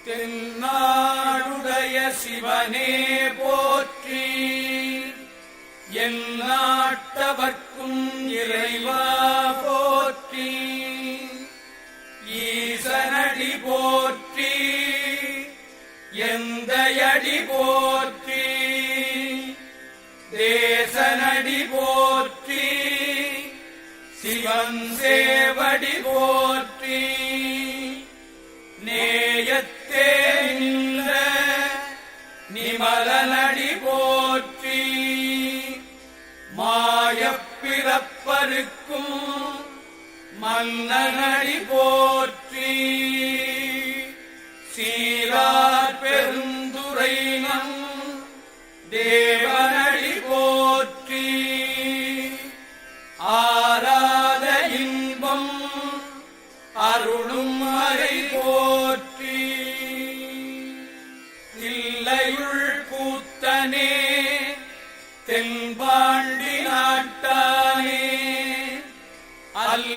தென்னாடுடைய சிவனே போற்றி. எந்நாட்டவர்க்கும் இறைவா போற்றி. ஈசனடி போற்றி. எந்தையடி போற்றி. தேசனடி போற்றி. சிவன் சேவடி போற்றி. நேயத்தே நின்ற நிமலனடி போற்றி. மாயப்பிறப்பருக்கும் மன்னனடி போற்றி. சீரார் பெருந்துரைநம் தேவனடி போற்றி. ஆராத இன்பம் அருளும் மறை போற்றி. தில்லையுள் கூத்தனே தென்பாண்டி